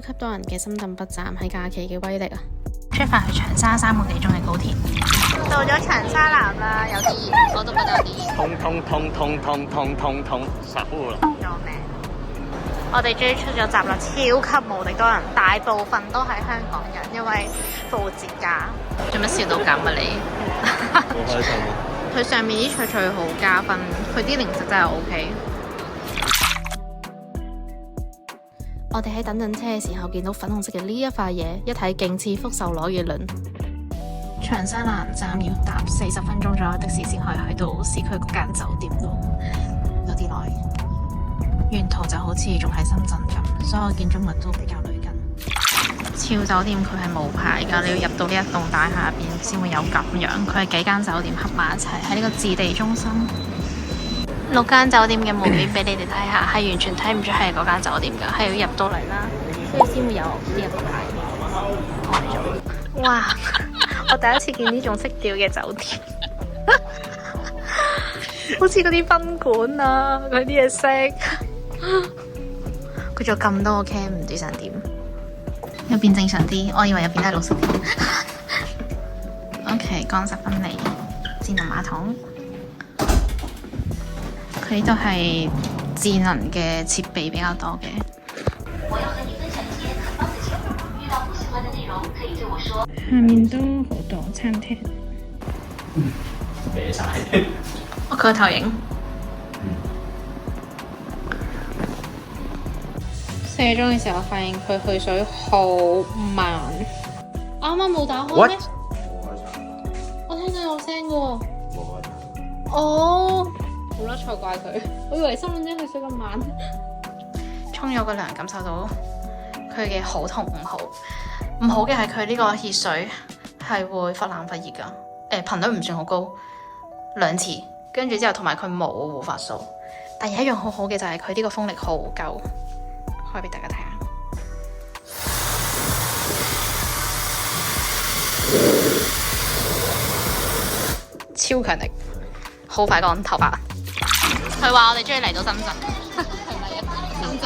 級多人嘅深圳北站係假期嘅威力啊！出發去長沙3個幾鐘嘅高鐵，到咗長沙南啦，有啲我都覺得有啲通，實污啦！救命！我哋終於出咗閘啦，超級無敵多人，大部分都係香港人，因為復活節假。做乜笑到咁啊你？好開心啊！佢上面啲脆好加分，佢啲零食真係 OK。我哋喺等陣車嘅時候，見到粉紅色嘅呢一塊嘢，一睇勁似福壽螺嘅輪。長沙南站要搭40分鐘左右的士先可以去到市區嗰間酒店度，有啲耐。沿途就好似仲喺深圳咁，所有建築物都比較類近。超酒店佢係冇牌㗎，你要入到呢一棟大廈入邊先會有咁樣。佢係幾間酒店合埋一齊喺呢個置地中心。6間酒店嘅門面俾你哋睇下，係完全睇唔出係嗰間酒店㗎，係要入到嚟啦，所以先會有呢一個牌。哇！我第一次見呢種色調嘅酒店，好似嗰啲賓館啊，嗰啲嘢色。佢仲有咁多個 cam， 唔知想點。入邊正常啲，我以為入邊都係綠色添。OK， 乾濕分離，智能馬桶。佢呢度係智能嘅設備比較多嘅。下面都好多餐廳。歪晒。佢個投影。4個鐘嘅時候，我發現佢去水好慢。啱啱冇打開咩？我聽到有聲嘅喎。哦，好啦，錯怪佢。我以為心諗點解去水咁慢。沖咗個涼，感受到佢嘅好同唔好。唔好嘅係佢呢個熱水係會忽冷忽熱㗎。頻率唔算好高，2次。跟住之後同埋佢冇護髮素。但係一樣好好嘅就係佢呢個風力好夠。開俾大家睇下，超強力，好快乾頭髮。佢話我哋終於嚟到深圳，係咪啊？深圳，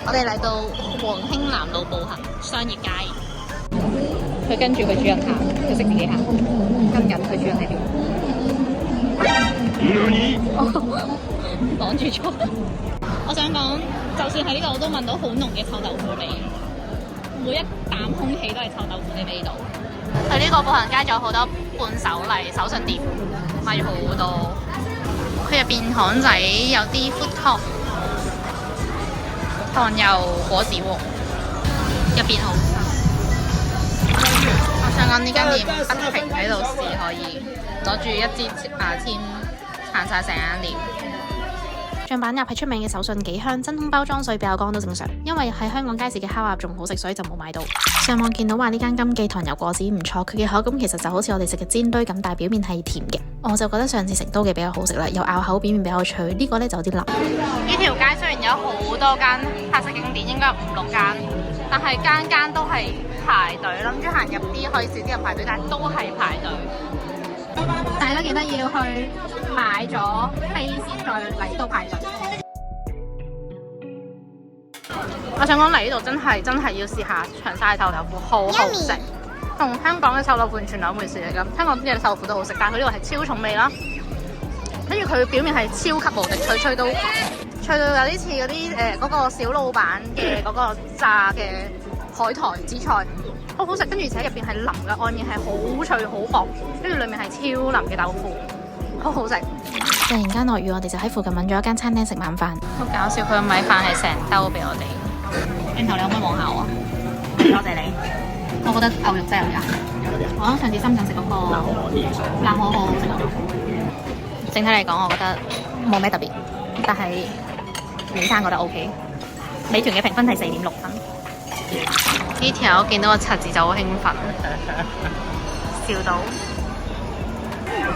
我哋嚟到黃興南路步行商業街。佢跟住佢主人行，佢識自己行，跟緊佢主人喺邊。擋住咗。我想講，就算喺呢度，我都聞到好濃嘅臭豆腐味，每一啖空氣都係臭豆腐嘅味道。去呢個步行街仲有好多伴手禮、手信店，買咗好多。佢入邊巷仔有啲 food court， 糖油果子喎，入邊好。我想講呢間店不停喺度試，可以攞住一支牙籤行晒成間店。醬板鴨係出名嘅手信，幾香，真空包裝所以比較乾都正常。因為喺香港街市嘅烤鴨仲好食，所以就冇買到。上網見到話呢間金記糖油果子唔錯，佢嘅口感其實就好似我哋食嘅煎堆咁，但係表面係甜嘅。我就覺得上次成都嘅比較好食啦，又咬口，表面比較脆。呢個呢就有啲腍。呢條街雖然有好多間泰式景點，應該有5、6間，但係間間都係排隊，諗住行入啲可以少啲人排隊，但係都係排隊。大家記得要去買咗飛先再嚟到排隊。我想講嚟呢度真係要試下長沙嘅臭豆腐，好好食，同香港嘅臭豆腐完全兩回事嚟㗎。香港啲嘅臭豆腐都好食，但係佢呢個係超重味啦。跟住佢表面係超級無敵脆，脆到有啲似嗰啲嗰個小老闆嘅嗰個炸嘅海苔紫菜。好好食，跟住而且入邊係腍嘅，外面係好脆好薄，跟住裡面係超腍嘅豆腐，好好食。突然間落雨，我哋就喺附近揾咗一間餐廳食晚飯。好搞笑，佢個米飯係成兜俾我哋。轉頭你可唔可以望下我？多謝你。我覺得牛肉真係有㗎。我上次深圳食嗰個冷河好好食。整體嚟講，我覺得冇咩特別，但係美餐覺得 OK。美團嘅評分係4.6分。呢條見到個柒字就好興奮，笑到。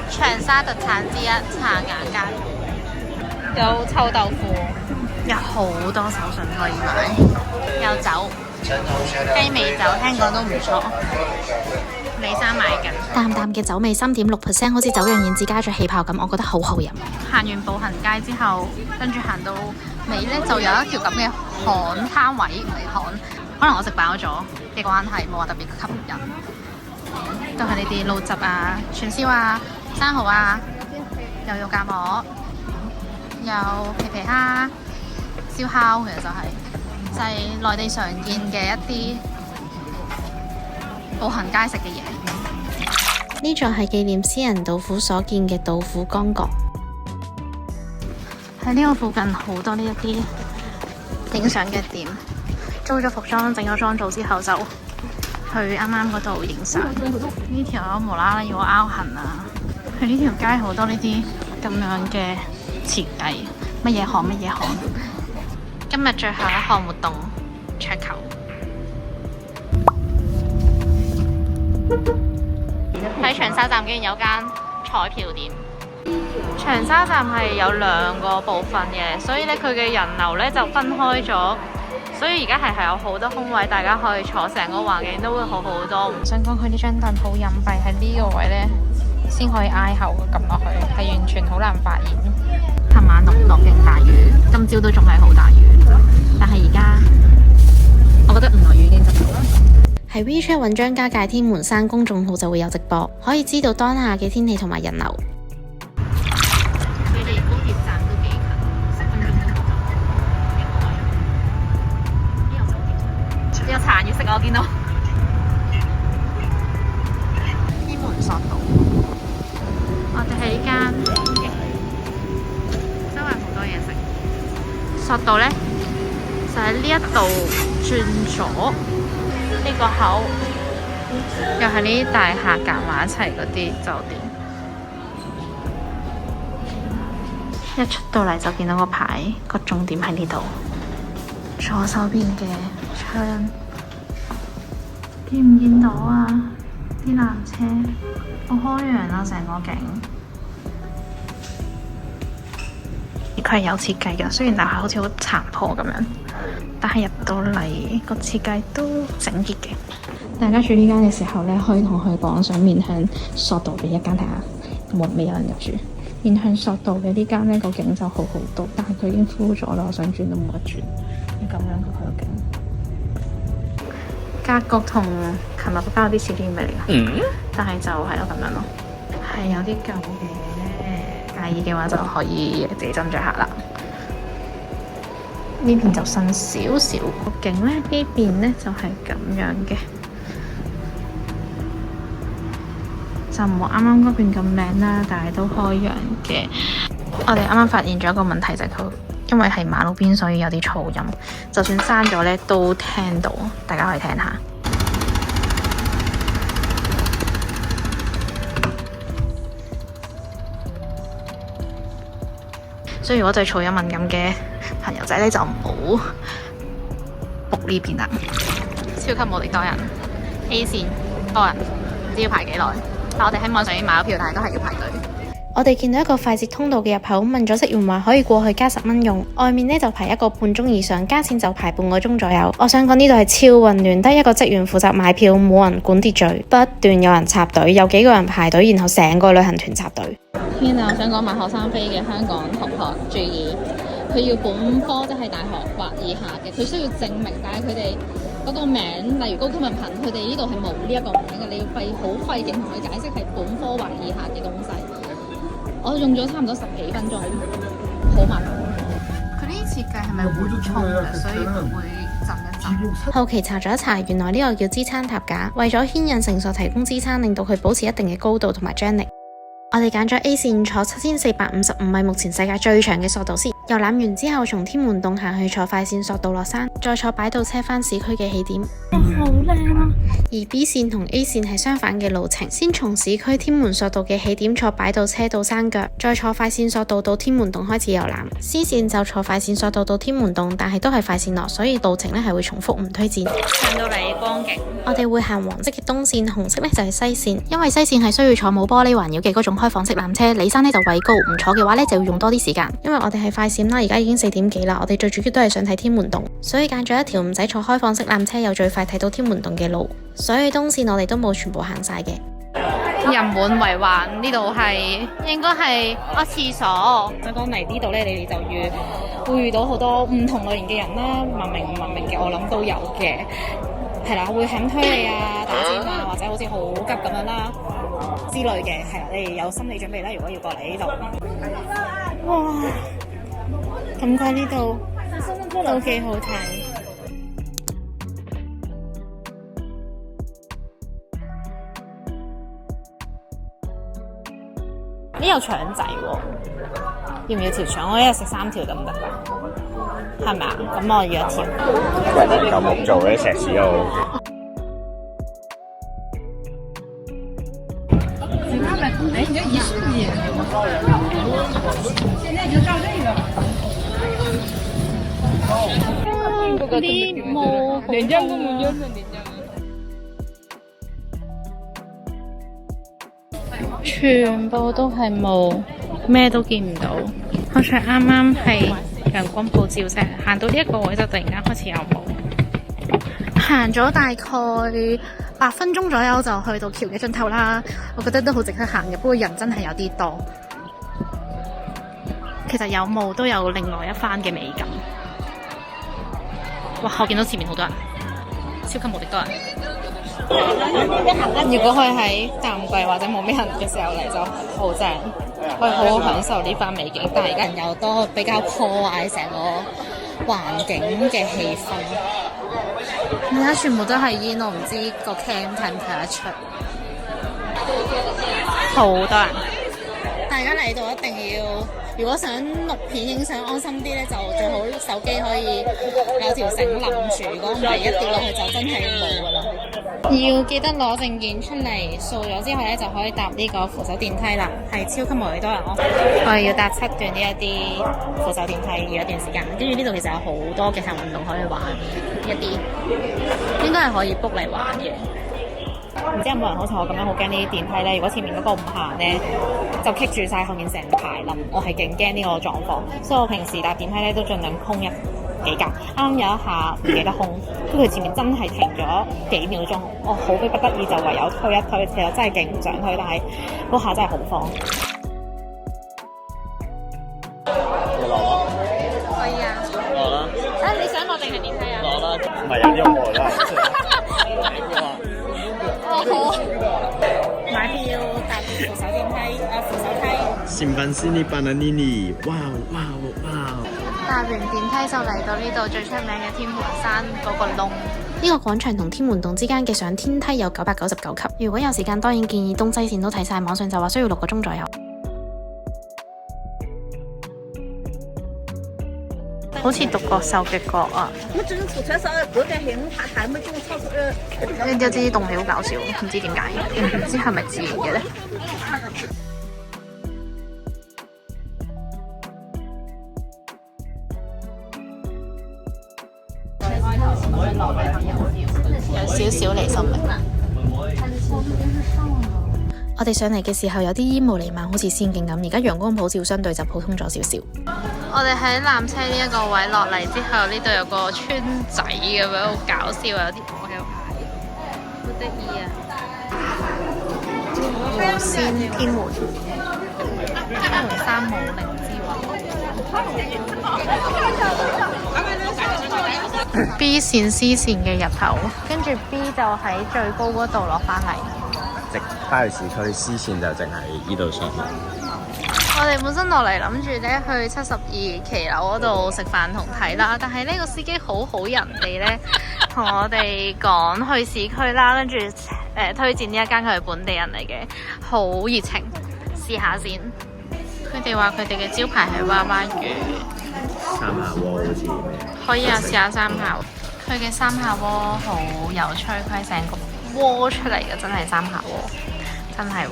長沙特產之一茶雅街，有臭豆腐，有好多手信可以買，有酒，雞尾酒聽講都唔錯。李生買緊，淡淡嘅酒味3.6%，好似酒釀燕子加咗氣泡咁，我覺得好好飲。行完步行街之後，跟住行到尾咧就有一條咁嘅巷攤位，唔係巷，可能我食飽咗嘅關係，冇話特別吸引。都係呢啲滷汁啊、串燒啊、生蠔啊、有肉夾饃，有皮皮蝦、燒烤，其實就係內地常見嘅一啲步行街食嘅嘢。呢座係紀念詩人杜甫所建嘅杜甫江閣。喺呢個附近好多呢一啲影相嘅店，租咗服裝、整咗妝造之後，就去啱啱嗰度影相。呢條無啦啦要我拗痕啊！去呢條街好多呢啲咁樣嘅設計，乜嘢巷乜嘢巷。今日最後一項活動，桌球。喺長沙站竟然有間彩票店。長沙站係有2個部分嘅，所以咧佢嘅人流咧就分開咗，所以而家係有好多空位，大家可以坐，成個環境都會好好多。唔想講佢呢張凳好隱蔽，喺呢個位咧先可以挨後撳落去，係完全好難發現。琴晚落勁大雨，今朝都仲係好大雨，但係而家我覺得唔落雨已經執到啦。喺 WeChat 揾張家界天門山公眾號就會有直播，可以知道當下嘅天氣同埋人流。佢哋高鐵站都幾近，10分鐘都到。呢個酒店有殘月色，我見到天門索道。我哋喺呢間周圍好多嘢食。索道呢，就喺呢一度轉左。呢個口又係呢啲大廈夾埋一齊嗰啲酒店，一出到嚟就見到個牌，個重點喺呢度。左手邊嘅窗，見唔見到啊？啲纜車好開揚啊，成個景。佢係有設計㗎，雖然樓下好似好殘破咁樣。但係入到嚟個設計都整潔嘅。大家住呢間嘅時候咧，可以同佢講想面向索道嘅一間睇下，未有人入住。面向索道嘅呢間咧個景就好好多，但係佢已經 full 咗啦，我想轉都冇得轉。咁樣佢個景格局同琴日嗰間有啲似啲咩嚟㗎？但係就係咯咁樣咯，係有啲舊嘅，介意嘅話就可以自己斟酌下啦。呢邊就新少少，個景咧呢邊咧就係咁樣嘅，就冇啱啱嗰邊咁靚啦，但係都開揚嘅。我哋啱啱發現咗一個問題，就係佢因為係馬路邊，所以有啲噪音，就算閂咗咧都聽到，大家可以聽下。所以如果對噪音敏感嘅朋友仔咧，就唔好仆呢邊啦。超級無敵多人 ，A 線多人，唔知要排幾耐。但我哋喺網上已經買咗票，但係都係要排隊。我哋見到一個快捷通道嘅入口，問咗職員話可以過去加10蚊用，外面呢就排1個半鐘以上，加錢就排半個鐘左右。我想講呢度係超混亂，得一個職員負責買票，冇人管秩序，不斷有人插隊，有幾個人排隊，然後成個旅行團插隊。天啊！我想講買學生飛嘅香港同學注意，佢要本科即係大學或以下嘅，佢需要證明，但係佢哋嗰個名，例如高級文憑，佢哋呢度係冇呢一個名嘅，你要好費勁同佢解釋係本科或以下嘅東西。我用咗差唔多10幾分鐘，好麻煩。佢呢啲設計係咪緩衝嘅，所以佢會震一震？後期查咗一查，原來呢個叫支撐塔架，為咗牽引繩索提供支撐，令到佢保持一定嘅高度同埋張力。我哋揀咗 A 線坐7455米，目前世界最長嘅索道線。遊覽完之後，從天門洞行去坐快線索道落山，再坐擺渡車返市區嘅起點。好靚啊！而 B 線同 A 線係相反嘅路程，先從市區天門索道嘅起點坐擺渡車到山腳，再坐快線索道到天門洞開始遊覽。C 線就坐快線索道到天門洞，但係都係快線落，所以路程咧係會重複，唔推薦。上到嚟光景，我哋會行黃色嘅東線，紅色咧就係西線，因為西線係需要坐冇玻璃環繞嘅嗰種開放式纜車，里山咧就位高，唔坐嘅話咧就要用多啲時間。因為我哋係快線啦，而家已經4點幾啦，我哋最主要都係想睇天門洞，所以揀咗一條唔使坐開放式纜車又最快睇到天門洞嘅路。所以東線我哋都冇全部行晒嘅。人滿為患，呢度係應該係廁所。想講嚟呢度咧，你哋就會遇到好多唔同類型嘅人啦，文明唔文明嘅，我諗都有嘅。係啦，會肯推你啊、打尖啊，或者好似好急咁樣啦之類嘅，係啦，你哋有心理準備啦。如果要過嚟呢度，哇，感覺呢度都幾好睇。呢有腸仔喎，要唔要條腸？我一日食3條得唔得㗎？係咪啊？咁我要1條。嚿木做嘅石屎又 OK。啲毛連張都冇張嘅，全部都係毛，咩都見唔到。好彩啱啱係陽光普照啫，行到呢一個位就突然間開始有毛。行咗大概8分鐘左右就去到橋嘅盡頭啦，我覺得都好值得行嘅，不過人真係有啲多。其實有毛都有另外一番嘅美感。哇！我見到前面好多人，超級無敵多人。如果可以喺淡季或者冇咩人嘅時候嚟就好正，可以好好享受呢番美景。但係人又多，比較破壞成個環境嘅氣氛。而家全部都係煙，我唔知個 cam 睇唔睇得出。好多人，大家嚟到一定要。如果想錄片影相安心啲咧，就最好手機可以有條繩冧住。如果唔係一跌落去就真係冇噶啦。要記得攞證件出嚟掃咗之後咧，就可以搭呢個扶手電梯啦。係超級無敵多人咯！我哋要搭7段呢一啲扶手電梯，要一段時間。跟住呢度其實有好多嘅行運動可以玩，一啲應該係可以 book 嚟玩嘅。唔知有冇人好似我咁樣好驚呢啲電梯咧？如果前面嗰個唔行咧，就棘住晒後面成排冧。我係勁驚呢個狀況，所以我平時搭電梯咧都盡量空幾格。啱有一下唔記得空，跟住前面真係停咗幾秒鐘，我好逼不得已就唯有推一推。其實真係勁唔想推，但係嗰下真係好慌。可以啊，落啦。你想落定係電梯啊？落啦，唔係有啲我啦。好，買票搭扶手電梯，扶手梯。新班斯尼班的妮妮，哇哇哇！搭完電梯就嚟到呢度最出名嘅天門山嗰個窿。呢個廣場同天門洞之間嘅上天梯有999級。如果有時間，當然建議東西線都睇晒。網上就話需要6個鐘左右。好似獨角獸嘅角啊！呢啲動起好搞笑，唔知點解，唔知係咪自然嘅咧？有少少離心力。我哋上嚟嘅時候有啲煙霧瀰漫，好似仙境咁。而家陽光普照，相對就普通咗少少。我哋喺纜車呢一個位落嚟之後，呢度有個村仔咁樣，好搞笑啊！有啲火喺度嗌，好得意啊！無線天門3武陵之王 B 線 C 線嘅入口，跟住 B 就喺最高嗰度落返嚟。直返去市區，C 線就淨係呢度上去。我哋本身落嚟諗住咧去72騎樓嗰度食飯同睇啦，但係呢個司機好好人哋咧，同我哋講去市區啦，跟住推薦呢一間佢係本地人嚟嘅，好熱情，試下先。佢哋話佢哋嘅招牌係娃娃魚。三下鍋好似。可以啊，試下三下。佢嘅三下鍋好有趣，佢係成個鍋出嚟嘅，真係三下鍋，真係喎。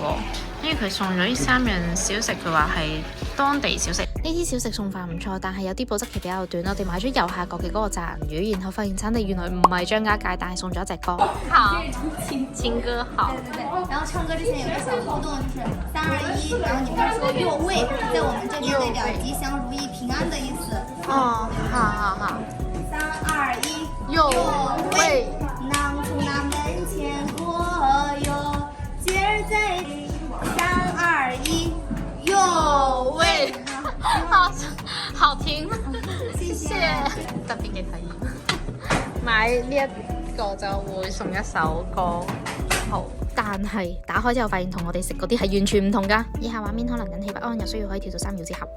因為佢送咗呢3樣小食，佢話係當地小食。呢啲小食送飯唔錯，但係有啲保質期比較短。我哋買咗右下角嘅嗰個炸銀魚，然後發現產地原來唔係張家界，但係送咗一隻歌。好，情歌好。對。然後唱歌之前有個小互動，就是3、2、1，然後你們說右位，在我們這邊代表吉祥如意、平安的意思。哦，好。3、2、1，右位。南出那門前過哟，節兒在。味，好聽，謝謝。特別嘅體驗，買呢一個就會送一首歌。好，但係打開之後發現同我哋食嗰啲係完全唔同㗎。以下畫面可能引起不安，有需要可以跳到3秒之後。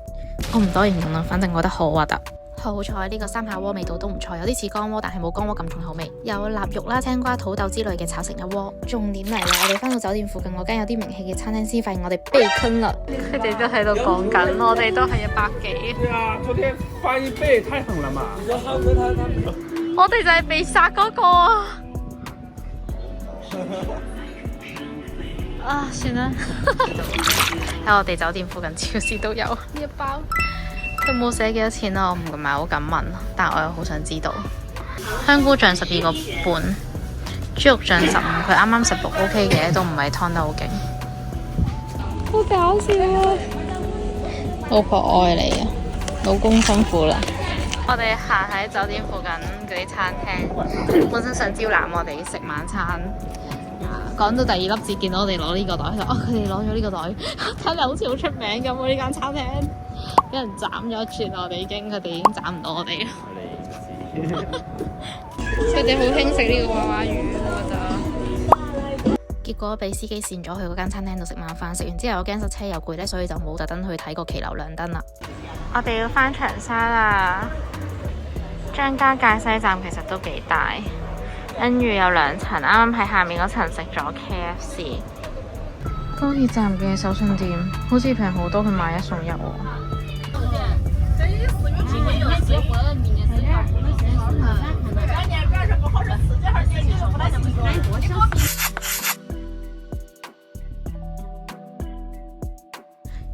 我唔多形容啦，反正我覺得好核突。好彩呢個三下鍋味道都唔錯，有啲似乾鍋，但係冇乾鍋咁重口味。有臘肉啦、青瓜、土豆之類嘅炒成一鍋。重點嚟啦，我哋翻到酒店附近嗰間有啲名氣嘅餐廳先發現我哋被坑啦。佢哋都喺度講緊，我哋都係100幾。對啊，昨天翻1倍太狠了嘛！我哋就係被殺嗰個啊！啊，算啦。喺我哋酒店附近超市都有呢一包。佢冇寫幾多錢啦，我唔係好敢問，但我又好想知道。香菇醬12個半，豬肉醬15，佢啱啱食6 OK 嘅，都唔係燙得好勁。好搞笑啊！老婆愛你啊，老公辛苦啦。我哋行喺酒店附近嗰啲餐廳，本身想招攬我哋食晚餐。講到第2粒字，見到我哋攞呢個袋，佢就佢哋攞咗呢個袋，睇嚟好似好出名咁喎呢間餐廳。俾人斬咗一轉，佢哋已經斬唔到我哋啦。佢哋好興食呢個娃娃魚，我覺得。結果俾司機跣咗去嗰間餐廳度食晚飯，食完之後我驚塞車又攰咧，所以就冇特登去睇個奇樓亮燈啦。我哋要返長沙啦，張家界西站其實都幾大，跟住有2層，啱啱喺下面嗰層食咗 KFC。高鐵站嘅手信店好似平好多，佢買1送1喎。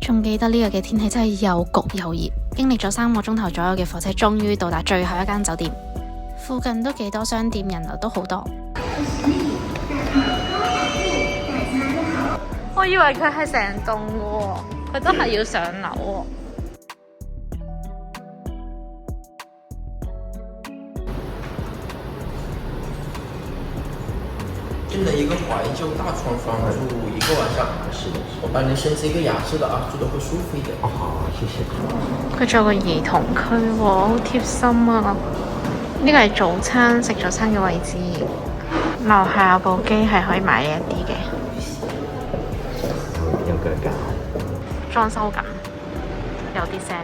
仲記得呢日嘅天氣真係又焗又熱，經歷咗3個鐘頭左右嘅火車，終於到達最後一間酒店。附近都幾多商店，人流都好多。我以為佢係成棟嘅喎，佢都係要上樓喎。真的一個懷舊大床房，住1個晚上。是的，我幫你申請一個雅致的啊，住得會舒服一點。好，謝謝。佢仲有個兒童區喎，好貼心啊！呢個係早餐食早餐嘅位置，樓下有部機係可以買呢一啲嘅。有腳架。裝修緊，有啲聲。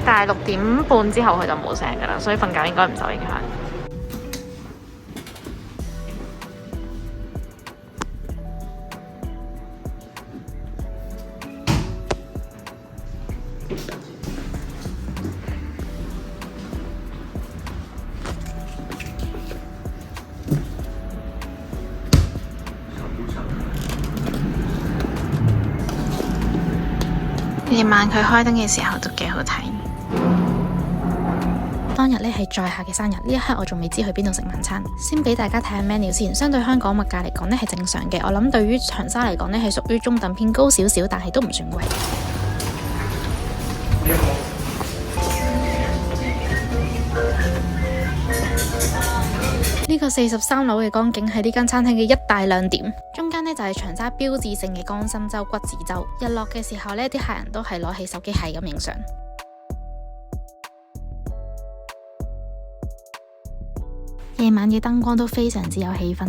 但係6點半之後佢就冇聲㗎啦，所以瞓覺應該唔受影響。夜晚佢開燈嘅時候都幾好睇。當日呢係在下嘅生日，呢一刻我仲未知去邊度食晚餐。先俾大家睇下 menu 先，相對香港物價嚟講呢係正常嘅，我諗對於長沙嚟講呢係屬於中等偏高少少，但係都唔算貴。呢個43樓嘅江景係呢間餐廳嘅一大亮點，中間呢就係長沙標誌性嘅江心洲骨子洲。日落嘅時候呢，啲客人都係攞起手機係咁影相。夜晚嘅燈光都非常之有氣氛。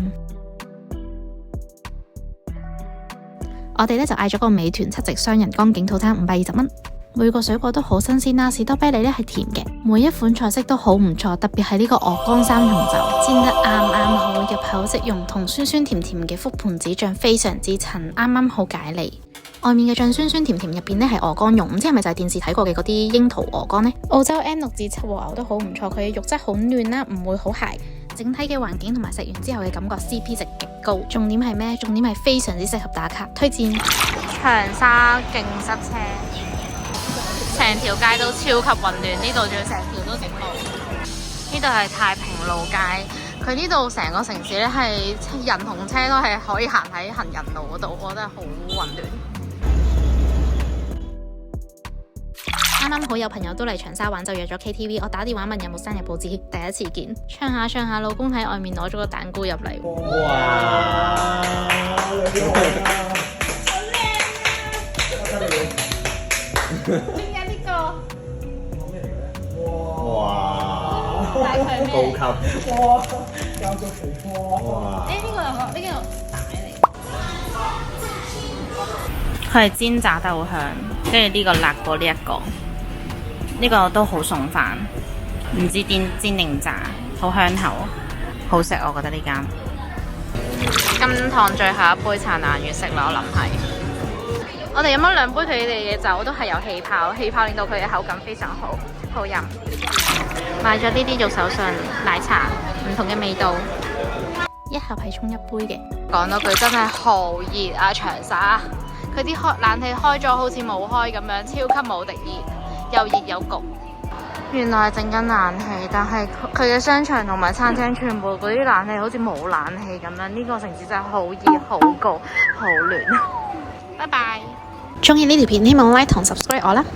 我哋呢就嗌咗個美團7席雙人江景套餐520蚊。每個水果都好新鮮啦，士多啤梨呢係甜嘅，每一款菜式都好唔錯，特別係呢個鵝肝3重奏，煎得啱啱好，入口即溶，同酸酸甜甜嘅覆盆子醬非常之襯，啱啱好解膩。外面嘅醬酸酸甜甜，入邊呢係鵝肝蓉，唔知係咪就係電視睇過嘅嗰啲櫻桃鵝肝呢？澳洲 M6 至7和牛都好唔錯，佢嘅肉質好嫩啦，唔會好柴，整體嘅環境同埋食完之後嘅感覺 CP 值極高。重點係咩？重點係非常之適合打卡，推薦。長沙勁塞車。成條街都超級混亂，呢度仲要成條都警路。呢度係太平路街，佢呢度成個城市咧係人同車都係可以行喺行人路嗰度，我覺得好混亂。啱啱好有朋友都嚟長沙玩，就約咗 KTV， 我打電話問有冇生日佈置，第一次見，唱下唱下，老公喺外面攞咗個蛋糕入嚟。哇！點解呢個？哇！大概咩？高級。哇！教咗皮科。哇！呢個有個呢個大嚟。佢係煎炸得好香，跟住呢個辣過呢一個，呢個都好餸飯，唔知煎定炸，好香口，好食我覺得呢間。今趟最後一杯燦爛月色啦，我諗係。我哋飲咗2杯佢哋嘅酒，都係有氣泡，氣泡令到佢嘅口感非常好，好飲。買咗呢啲做手信奶茶，唔同嘅味道，一盒係沖1杯嘅。講多句真係好熱啊，長沙！佢啲冷氣開咗好似冇開咁樣，超級無敵熱，又熱又焗。原來係整緊冷氣，但係佢嘅商場同埋餐廳全部嗰啲冷氣好似冇冷氣咁樣。呢個城市真係好熱、好焗、好亂。拜拜！鍾意呢條片，希望 like 同 subscribe 我啦〜